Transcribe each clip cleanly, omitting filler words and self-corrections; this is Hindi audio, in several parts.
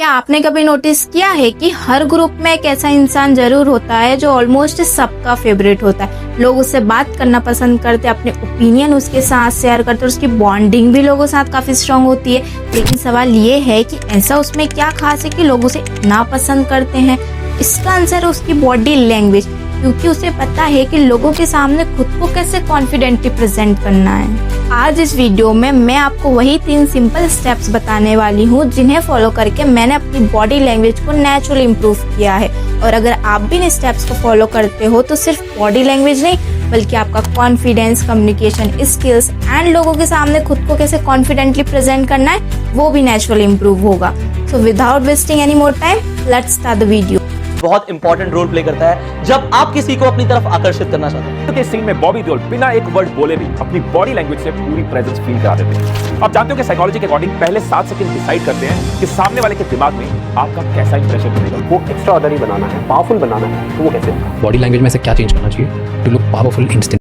क्या आपने कभी नोटिस किया है कि हर ग्रुप में एक ऐसा इंसान जरूर होता है जो ऑलमोस्ट सबका फेवरेट होता है। लोग उससे बात करना पसंद करते हैं, अपने ओपिनियन उसके साथ शेयर करते हैं, उसकी बॉन्डिंग भी लोगों के साथ काफी स्ट्रांग होती है। लेकिन सवाल ये है कि ऐसा उसमें क्या खास है कि लोग उसे इतना पसंद करते हैं। इसका आंसर है उसकी बॉडी लैंग्वेज, क्योंकि उसे पता है कि लोगों के सामने खुद को कैसे कॉन्फिडेंटली प्रेजेंट करना है। आज इस वीडियो में मैं आपको वही 3 सिंपल स्टेप्स बताने वाली हूँ जिन्हें फॉलो करके मैंने अपनी बॉडी लैंग्वेज को नेचुरली इम्प्रूव किया है। और अगर आप भी इन स्टेप्स को फॉलो करते हो तो सिर्फ बॉडी लैंग्वेज नहीं बल्कि आपका कॉन्फिडेंस, कम्युनिकेशन स्किल्स एंड लोगों के सामने खुद को कैसे कॉन्फिडेंटली प्रेजेंट करना है वो भी नेचुरली इम्प्रूव होगा। So without wasting any more time, let's start the video. बहुत इंपॉर्टेंट रोल प्ले करता है जब आप किसी को अपनी तरफ आकर्षित करना चाहते हैं। के सीन में बॉबी देओल बिना एक वर्ड बोले भी अपनी बॉडी लैंग्वेज से पूरी प्रेजेंस फील करा देते हैं। आप जानते हो कि साइकोलॉजी के अकॉर्डिंग पहले 7 सेकंड डिसाइड करते हैं कि सामने वाले के दिमाग में आपका कैसा इंप्रेशन बनेगा। वो एक्स्ट्रा ऑर्डिनरी बनाना है, पावरफुल बनाना है, तो वो कैसे? बॉडी लैंग्वेज में से क्या चेंज करना चाहिए टू लुक पावरफुल इंस्टेंट।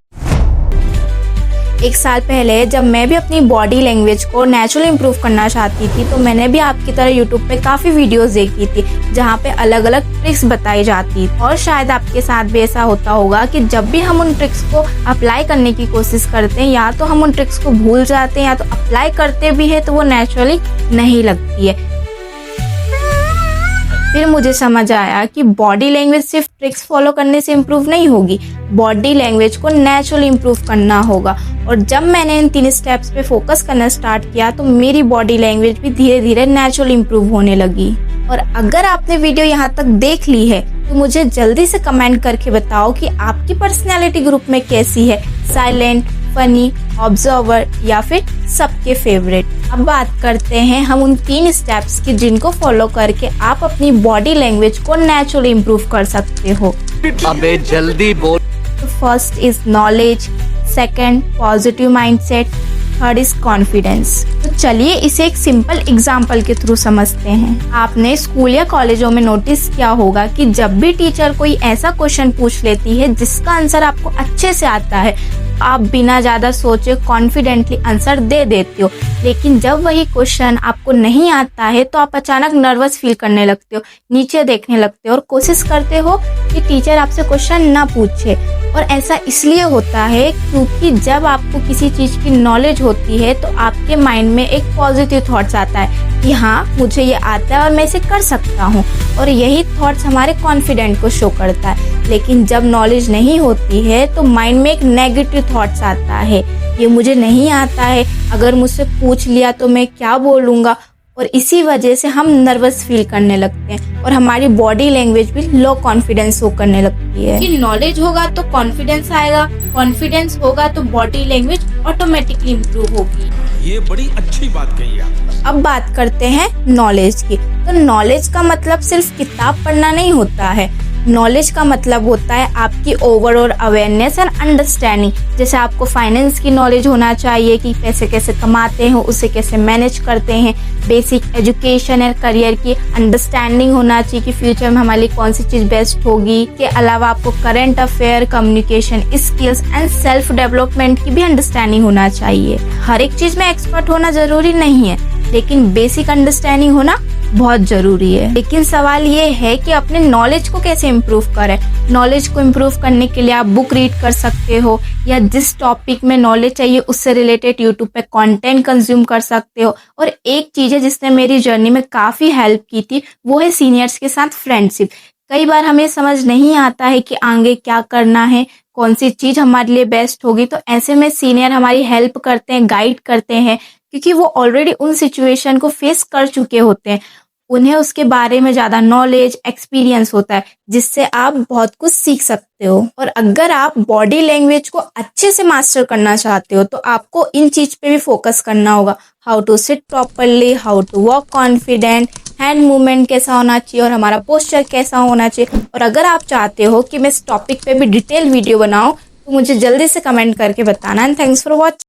1 साल पहले जब मैं भी अपनी बॉडी लैंग्वेज को नेचुरली इम्प्रूव करना चाहती थी तो मैंने भी आपकी तरह यूट्यूब पे काफ़ी वीडियोस देखी थी जहाँ पे अलग अलग ट्रिक्स बताई जाती। और शायद आपके साथ भी ऐसा होता होगा कि जब भी हम उन ट्रिक्स को अप्लाई करने की कोशिश करते हैं या तो हम उन ट्रिक्स को भूल जाते हैं या तो अप्लाई करते भी है तो वो नेचुरली नहीं लगती है। फिर मुझे समझ आया कि बॉडी लैंग्वेज सिर्फ ट्रिक्स फॉलो करने से इम्प्रूव नहीं होगी, बॉडी लैंग्वेज को नेचुरली इम्प्रूव करना होगा। और जब मैंने इन 3 स्टेप्स पे फोकस करना स्टार्ट किया तो मेरी बॉडी लैंग्वेज भी धीरे धीरे नेचुरली इम्प्रूव होने लगी। और अगर आपने वीडियो यहाँ तक देख ली है तो मुझे जल्दी से कमेंट करके बताओ कि आपकी पर्सनैलिटी ग्रुप में कैसी है, साइलेंट, फनी, ऑब्जर्वर या फिर सबके फेवरेट। अब बात करते हैं हम उन 3 स्टेप्स की जिनको फॉलो करके आप अपनी बॉडी लैंग्वेज को नेचुरली इम्प्रूव कर सकते हो। अबे जल्दी बोल। First is knowledge, second positive mindset, third is confidence. तो चलिए इसे एक सिंपल एग्जांपल के थ्रू समझते हैं। आपने स्कूल या कॉलेजों में नोटिस किया होगा कि जब भी टीचर कोई ऐसा क्वेश्चन पूछ लेती है जिसका आंसर आपको अच्छे से आता है, आप बिना ज्यादा सोचे कॉन्फिडेंटली आंसर दे देते हो। लेकिन जब वही क्वेश्चन आपको नहीं आता है तो आप अचानक नर्वस फील करने लगते हो, नीचे देखने लगते हो और कोशिश करते हो कि टीचर आपसे क्वेश्चन ना पूछे। और ऐसा इसलिए होता है क्योंकि जब आपको किसी चीज की नॉलेज होती है तो आपके माइंड में एक पॉजिटिव थॉट्स आता है कि हाँ मुझे ये आता है और मैं इसे कर सकता हूँ, और यही थॉट्स हमारे कॉन्फिडेंट को शो करता है। लेकिन जब नॉलेज नहीं होती है तो माइंड में एक नेगेटिव थॉट्स आता है, ये मुझे नहीं आता है, अगर मुझसे पूछ लिया तो मैं क्या बोलूँगा। और इसी वजह से हम नर्वस फील करने लगते हैं और हमारी बॉडी लैंग्वेज भी लो कॉन्फिडेंस शो करने लगती है। कि नॉलेज होगा तो कॉन्फिडेंस आएगा, कॉन्फिडेंस होगा तो बॉडी लैंग्वेज ऑटोमेटिकली इम्प्रूव होगी। ये बड़ी अच्छी बात कही आप। अब बात करते हैं नॉलेज की। तो नॉलेज का मतलब सिर्फ किताब पढ़ना नहीं होता है। नॉलेज का मतलब होता है आपकी ओवरऑल अवेयरनेस एंड अंडरस्टैंडिंग। जैसे आपको फाइनेंस की नॉलेज होना चाहिए कि पैसे कैसे कमाते हैं, उसे कैसे मैनेज करते हैं। बेसिक एजुकेशन एंड करियर की अंडरस्टैंडिंग होना चाहिए कि फ्यूचर में हमारे लिए कौन सी चीज़ बेस्ट होगी। के अलावा आपको current affair, communication skills and self development की भी अंडरस्टैंडिंग होना चाहिए। हर एक चीज़ में एक्सपर्ट होना जरूरी नहीं है, लेकिन बेसिक अंडरस्टैंडिंग होना बहुत जरूरी है। लेकिन सवाल ये है कि अपने नॉलेज को कैसे इम्प्रूव करें। नॉलेज को इम्प्रूव करने के लिए आप बुक रीड कर सकते हो या जिस टॉपिक में नॉलेज चाहिए उससे रिलेटेड यूट्यूब पे कंटेंट कंज्यूम कर सकते हो। और एक चीज़ है जिसने मेरी जर्नी में काफ़ी हेल्प की थी, वो है सीनियर्स के साथ फ्रेंडशिप। कई बार हमें समझ नहीं आता है कि आगे क्या करना है, कौन सी चीज़ हमारे लिए बेस्ट होगी, तो ऐसे में सीनियर हमारी हेल्प करते हैं, गाइड करते हैं, क्योंकि वो ऑलरेडी उन सिचुएशन को फेस कर चुके होते हैं। उन्हें उसके बारे में ज़्यादा नॉलेज, एक्सपीरियंस होता है, जिससे आप बहुत कुछ सीख सकते हो। और अगर आप बॉडी लैंग्वेज को अच्छे से मास्टर करना चाहते हो तो आपको इन चीज़ पे भी फोकस करना होगा। How to sit properly, how to walk confident, hand movement कैसा होना चाहिए और हमारा पोस्चर कैसा होना चाहिए। और अगर आप चाहते हो कि मैं इस टॉपिक पे भी डिटेल वीडियो बनाऊँ तो मुझे जल्दी से कमेंट करके बताना। And thanks for watching.